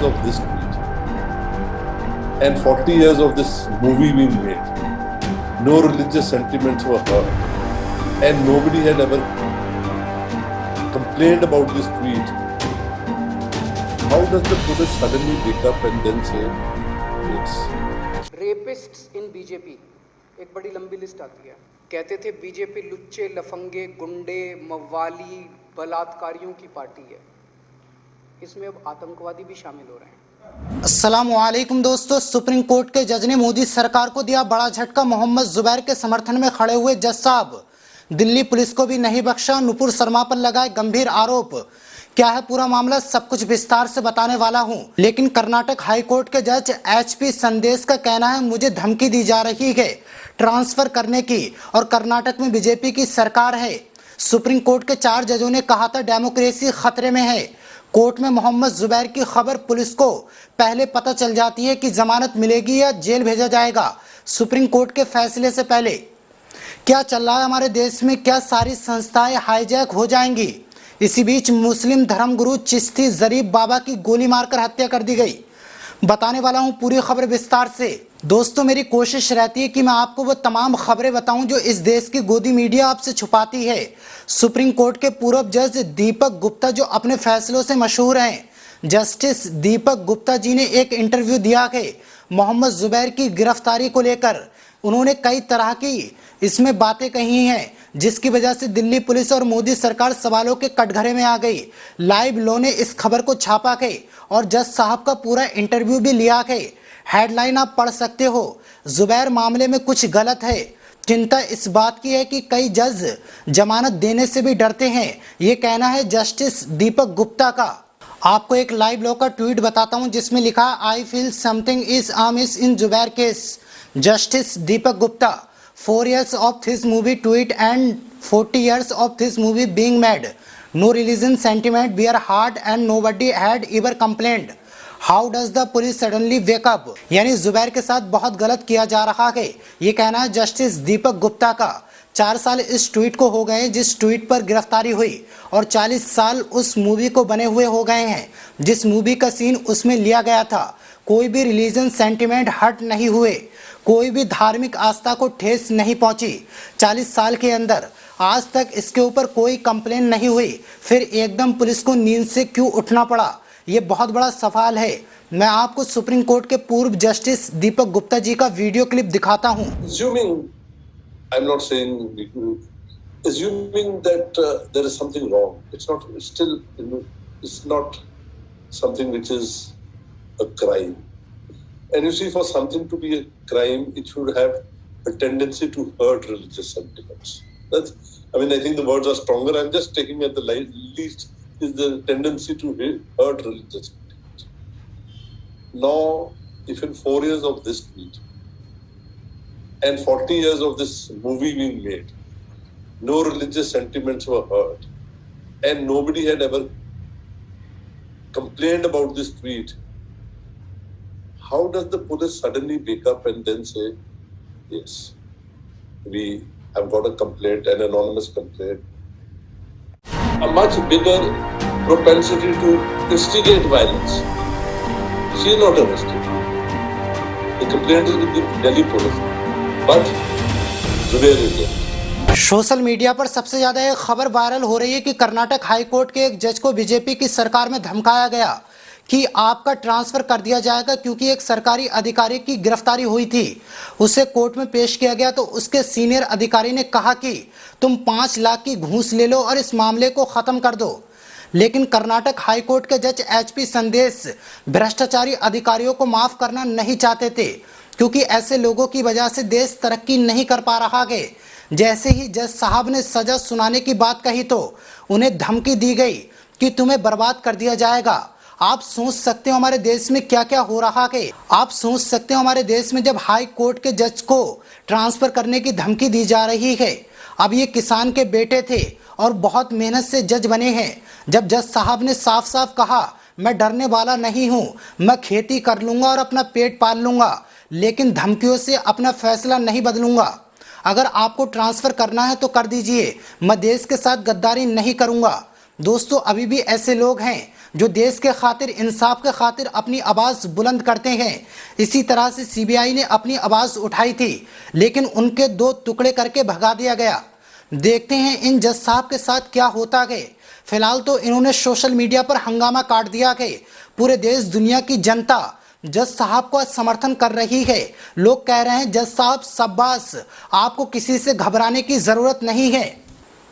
years of this tweet and 40 years of this movie being made, no religious sentiments were hurt and nobody had ever complained about this tweet. How does the police suddenly wake up and then say yes? Rapists in BJP, एक बड़ी लंबी list आती है। कहते थे BJP लुच्चे, लफंगे, गुंडे, मवाली, बलात्कारियों की पार्टी है। इसमें अब आतंकवादी भी शामिल हो रहे हैं। अस्सलामुअलैकुम दोस्तों, सुप्रीम कोर्ट के जज ने मोदी सरकार को दिया बड़ा झटका। मोहम्मद जुबैर के समर्थन में खड़े हुए जज साहब दिल्ली पुलिस को भी नहीं बख्शा। नुपुर शर्मा पर लगाए गंभीर आरोप। क्या है पूरा मामला, सब कुछ विस्तार से बताने वाला हूं। लेकिन कर्नाटक हाई कोर्ट के जज HP संदेश का कहना है मुझे धमकी दी जा रही है ट्रांसफर करने की और कर्नाटक में बीजेपी की सरकार है। सुप्रीम कोर्ट के 4 जजों ने कहा था डेमोक्रेसी खतरे में है। कोर्ट में मोहम्मद जुबैर की खबर पुलिस को पहले पता चल जाती है कि जमानत मिलेगी या जेल भेजा जाएगा। सुप्रीम कोर्ट के फैसले से पहले क्या चल रहा है हमारे देश में, क्या सारी संस्थाएं हाईजैक हो जाएंगी? इसी बीच मुस्लिम धर्मगुरु चिश्ती जरीफ बाबा की गोली मारकर हत्या कर दी गई। बताने वाला हूं पूरी खबर विस्तार से। दोस्तों, मेरी कोशिश रहती है कि मैं आपको वो तमाम खबरें बताऊं जो इस देश की गोदी मीडिया आपसे छुपाती है। सुप्रीम कोर्ट के पूर्व जज दीपक गुप्ता जो अपने फैसलों से मशहूर हैं, जस्टिस दीपक गुप्ता जी ने एक इंटरव्यू दिया है मोहम्मद जुबैर की गिरफ्तारी को लेकर। उन्होंने कई तरह की इसमें बातें कही हैं जिसकी वजह से दिल्ली पुलिस और मोदी सरकार सवालों के कटघरे में आ गई। लाइव लो ने इस खबर को छापा है और जज साहब का पूरा इंटरव्यू भी लिया है। हेडलाइन आप पढ़ सकते हो, जुबैर मामले में कुछ गलत है। चिंता इस बात की है कि कई जज जमानत देने से भी डरते हैं, ये कहना है जस्टिस दीपक गुप्ता का। आपको एक लाइव लो का ट्वीट बताता हूं जिसमें लिखा I feel something is आमिस in Zubair case. Justice Deepak Gupta 4 years of this movie tweet and 40 years of this movie being made. No religion sentiment were hard and nobody had ever complained. How does the police suddenly wake up? यानी जुबैर के साथ बहुत गलत किया जा रहा है, ये कहना है जस्टिस दीपक गुप्ता का। 4 साल इस ट्वीट को हो गए जिस ट्वीट पर गिरफ्तारी हुई और 40 साल उस मूवी को बने हुए हो गए हैं जिस मूवी का सीन उसमें लिया गया था। कोई भी रिलीजन सेंटिमेंट हर्ट नहीं हुए, कोई भी धार्मिक आस्था को ठेस नहीं पहुंची। 40 साल के अंदर आज तक इसके ऊपर कोई कंप्लेन नहीं हुई, फिर एकदम पुलिस को नींद से क्यों उठना पड़ा, ये बहुत बड़ा सवाल है। मैं आपको सुप्रीम कोर्ट के पूर्व जस्टिस दीपक गुप्ता जी का वीडियो क्लिप दिखाता हूं। I'm not saying, assuming that there is something wrong. It's not something which is a crime. And you see, for something to be a crime, it should have a tendency to hurt religious sentiments. I think the words are stronger. I'm just taking at the least is the tendency to hurt religious sentiments. Now, if in 4 years of this tweet and 40 years of this movie being made, no religious sentiments were hurt and nobody had ever complained about this tweet, how does the police suddenly wake up and then say, yes, we have got a complaint, an anonymous complaint? A much bigger propensity to instigate violence. She is not arrested. The complaint is with the Delhi police, but Zubair is there. Social media पर सबसे ज्यादा एक खबर viral हो रही है कि Karnataka high court के एक जज को बीजेपी की सरकार में धमकाया गया कि आपका ट्रांसफर कर दिया जाएगा क्योंकि एक सरकारी अधिकारी की गिरफ्तारी हुई थी। उसे कोर्ट में पेश किया गया तो उसके सीनियर अधिकारी ने कहा कि तुम 5 लाख की घूस ले लो और इस मामले को खत्म कर दो। लेकिन कर्नाटक हाई कोर्ट के जज HP संदेश भ्रष्टाचारी अधिकारियों को माफ करना नहीं चाहते थे क्योंकि ऐसे लोगों की वजह से देश तरक्की नहीं कर पा रहा है। जैसे ही जज साहब ने सजा सुनाने की बात कही तो उन्हें धमकी दी गई कि तुम्हें बर्बाद कर दिया जाएगा। आप सोच सकते हो हमारे देश में क्या क्या हो रहा है। आप सोच सकते हो हमारे देश में जब हाई कोर्ट के जज को ट्रांसफर करने की धमकी दी जा रही है। अब ये किसान के बेटे थे और बहुत मेहनत से जज बने हैं। जब जज साहब ने साफ साफ कहा मैं डरने वाला नहीं हूँ, मैं खेती कर लूंगा और अपना पेट पाल लूंगा, लेकिन धमकियों से अपना फैसला नहीं बदलूंगा। अगर आपको ट्रांसफर करना है तो कर दीजिए, मैं देश के साथ गद्दारी नहीं करूंगा। दोस्तों, अभी भी ऐसे लोग हैं जो देश के खातिर, इंसाफ के खातिर अपनी आवाज बुलंद करते हैं। इसी तरह से सीबीआई ने अपनी आवाज उठाई थी, लेकिन उनके 2 टुकड़े करके भगा दिया गया। देखते हैं इन जज साहब के साथ क्या होता है। फिलहाल तो इन्होंने सोशल मीडिया पर हंगामा काट दिया है। पूरे देश दुनिया की जनता जज साहब को समर्थन कर रही है। लोग कह रहे हैं जज साहब शाबाश, आपको किसी से घबराने की जरूरत नहीं है।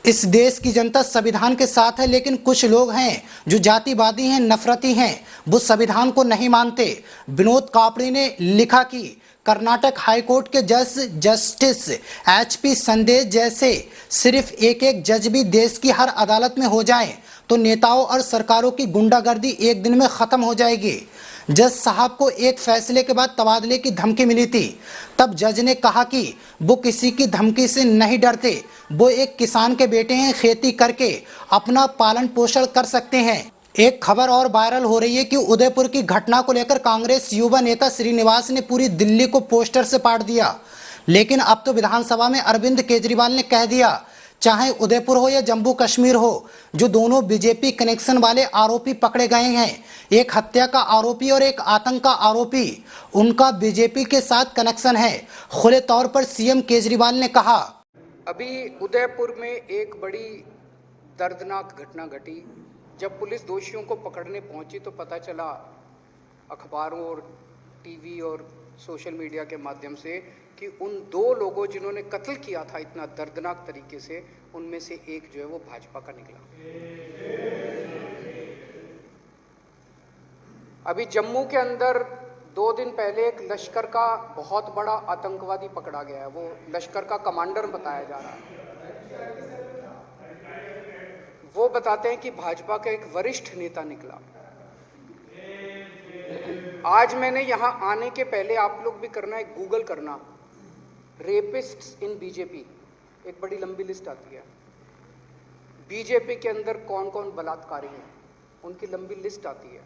इस देश की जनता संविधान के साथ है, लेकिन कुछ लोग हैं जो जातिवादी हैं, नफरती हैं, वो संविधान को नहीं मानते। विनोद कापड़ी ने लिखा कि कर्नाटक हाईकोर्ट के जज जस्टिस HP संदेश जैसे सिर्फ एक जज भी देश की हर अदालत में हो जाएं तो नेताओं और सरकारों की गुंडागर्दी एक दिन में खत्म हो जाएगी। जज साहब को एक फैसले के बाद तबादले की धमकी मिली थी। तब जज ने कहा कि वो किसी की धमकी से नहीं डरते, वो एक किसान के बेटे हैं, खेती करके अपना पालन पोषण कर सकते हैं। एक खबर और वायरल हो रही है कि उदयपुर की घटना को लेकर कांग्रेस युवा नेता श्रीनिवास ने पूरी दिल्ली को पोस्टर से पाट दिया। लेकिन अब तो विधानसभा में अरविंद केजरीवाल ने कह दिया, चाहे उदयपुर हो या जम्मू कश्मीर हो, जो दोनों बीजेपी कनेक्शन वाले आरोपी पकड़े गए हैं, एक हत्या का आरोपी और एक आतंक का आरोपी, उनका बीजेपी के साथ कनेक्शन है। खुले तौर पर सीएम केजरीवाल ने कहा, अभी उदयपुर में एक बड़ी दर्दनाक घटना घटी। जब पुलिस दोषियों को पकड़ने पहुंची तो पता चला अखबारों और टीवी और सोशल मीडिया के माध्यम से कि उन 2 लोगों जिन्होंने कत्ल किया था इतना दर्दनाक तरीके से, उनमें से एक जो है वो भाजपा का निकला। अभी जम्मू के अंदर 2 दिन पहले एक लश्कर का बहुत बड़ा आतंकवादी पकड़ा गया है। वो लश्कर का कमांडर बताया जा रहा है। वो बताते हैं कि भाजपा का एक वरिष्ठ नेता निकला। आज मैंने यहां आने के पहले, आप लोग भी करना, एक गूगल करना, रेपिस्ट्स इन बीजेपी, एक बड़ी लंबी लिस्ट आती है। बीजेपी के अंदर कौन कौन बलात्कारी हैं, उनकी लंबी लिस्ट आती है।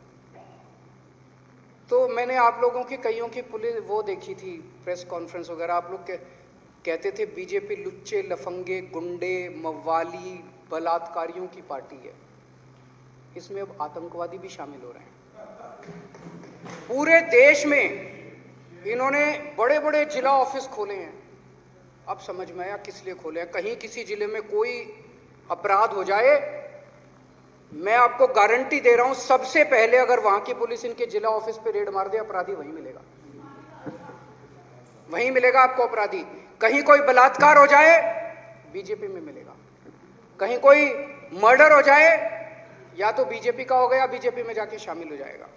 तो मैंने आप लोगों की कईयों की पुलिस वो देखी थी, प्रेस कॉन्फ्रेंस वगैरह। आप लोग कहते थे बीजेपी लुच्चे, लफंगे, गुंडे, मवाली, बलात्कारियों की पार्टी है। इसमें अब आतंकवादी भी शामिल हो रहे हैं। पूरे देश में इन्होंने बड़े बड़े जिला ऑफिस खोले हैं। अब समझ में आया किस लिए खोले हैं। कहीं किसी जिले में कोई अपराध हो जाए, मैं आपको गारंटी दे रहा हूं, सबसे पहले अगर वहां की पुलिस इनके जिला ऑफिस पे रेड मार दे, अपराधी वहीं मिलेगा, वहीं मिलेगा आपको अपराधी। कहीं कोई बलात्कार हो जाए, बीजेपी में मिलेगा। कहीं कोई मर्डर हो जाए, या तो बीजेपी का हो गया, बीजेपी में जाके शामिल हो जाएगा।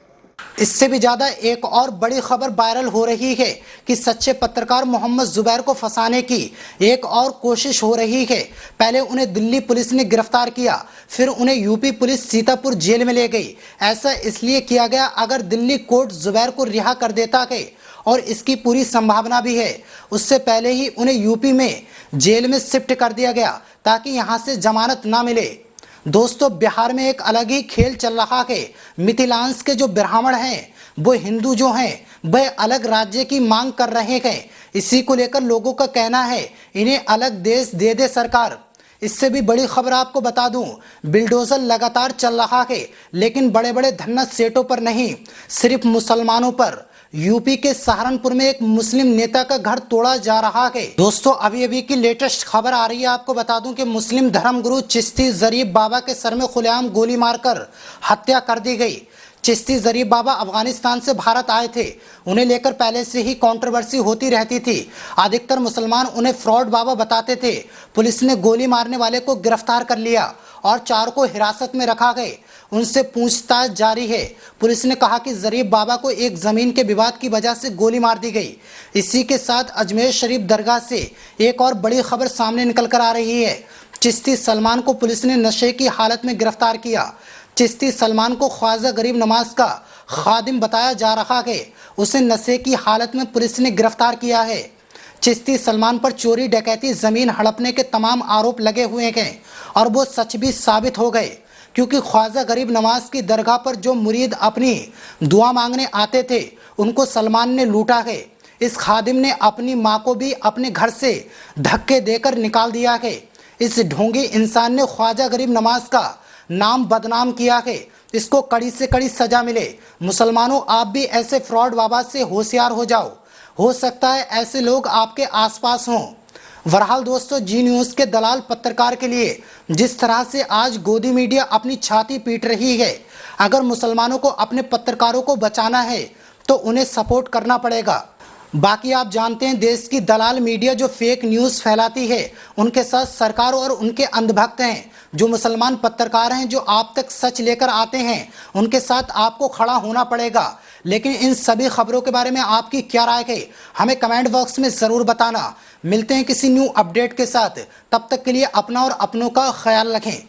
इससे भी ज्यादा एक और बड़ी खबर वायरल हो रही है कि सच्चे पत्रकार मोहम्मद जुबैर को फंसाने की एक और कोशिश हो रही है। पहले उन्हें दिल्ली पुलिस ने गिरफ्तार किया, फिर उन्हें यूपी पुलिस सीतापुर जेल में ले गई। ऐसा इसलिए किया गया, अगर दिल्ली कोर्ट जुबैर को रिहा कर देता है, और इसकी पूरी संभावना भी है, उससे पहले ही उन्हें यूपी में जेल में शिफ्ट कर दिया गया ताकि यहां से जमानत ना मिले। दोस्तों, बिहार में एक अलग ही खेल चल रहा है। मिथिलांश के जो ब्राह्मण हैं, वो हिंदू जो हैं, वह अलग राज्य की मांग कर रहे हैं। इसी को लेकर लोगों का कहना है, इन्हें अलग देश दे दे सरकार। इससे भी बड़ी खबर आपको बता दूं, बिल्डोजर लगातार चल रहा है, लेकिन बड़े बड़े धन्ना सेठों पर नहीं, सिर्फ मुसलमानों पर। यूपी के सहारनपुर में एक मुस्लिम नेता का घर तोड़ा जा रहा है। दोस्तों, अभी की लेटेस्ट खबर आ रही है, आपको बता दूं कि मुस्लिम धर्मगुरु चिश्ती जरीफ बाबा के सर में खुलेआम गोली मारकर हत्या कर दी गई। चिश्ती जरीफ बाबा अफगानिस्तान से भारत आए थे। उन्हें लेकर पहले से ही कंट्रोवर्सी होती रहती थी। अधिकतर मुसलमान उन्हें फ्रॉड बाबा बताते थे। पुलिस ने गोली मारने वाले को गिरफ्तार कर लिया और 4 को हिरासत में रखा गया। उनसे पूछताछ जारी है। पुलिस ने कहा कि जरीफ बाबा को एक जमीन के विवाद की वजह से गोली मार दी गई। इसी के साथ अजमेर शरीफ दरगाह से एक और बड़ी खबर सामने निकल कर आ रही है। चिश्ती सलमान को पुलिस ने नशे की हालत में गिरफ्तार किया। चिश्ती सलमान को ख्वाजा गरीब नवाज का खादिम बताया जा रहा है। उसे नशे की हालत में पुलिस ने गिरफ्तार किया है। चिश्ती सलमान पर चोरी, डकैती, जमीन हड़पने के तमाम आरोप लगे हुए हैं और वो सच भी साबित हो गए, क्योंकि ख्वाजा गरीब नवाज की दरगाह पर जो मुरीद अपनी दुआ मांगने आते थे, उनको सलमान ने लूटा है। इस खादिम ने अपनी मां को भी अपने घर से धक्के देकर निकाल दिया है। इस ढोंगी इंसान ने ख्वाजा गरीब नवाज का नाम बदनाम किया है। इसको कड़ी से कड़ी सजा मिले। मुसलमानों, आप भी ऐसे फ्रॉड बाबा से होशियार हो जाओ, हो सकता है ऐसे लोग आपके आसपास हों। बहरहाल दोस्तों, जी न्यूज़ के दलाल पत्रकार के लिए जिस तरह से आज गोदी मीडिया अपनी छाती पीट रही है, अगर मुसलमानों को अपने पत्रकारों को बचाना है तो उन्हें सपोर्ट करना पड़ेगा। बाकी आप जानते हैं, देश की दलाल मीडिया जो फेक न्यूज़ फैलाती है, उनके साथ सरकार और उनके अंधभक्त हैं। जो मुसलमान पत्रकार हैं जो आप तक सच लेकर आते हैं, उनके साथ आपको खड़ा होना पड़ेगा। लेकिन इन सभी खबरों के बारे में आपकी क्या राय है, हमें कमेंट बॉक्स में ज़रूर बताना। मिलते हैं किसी न्यू अपडेट के साथ, तब तक के लिए अपना और अपनों का ख्याल रखें।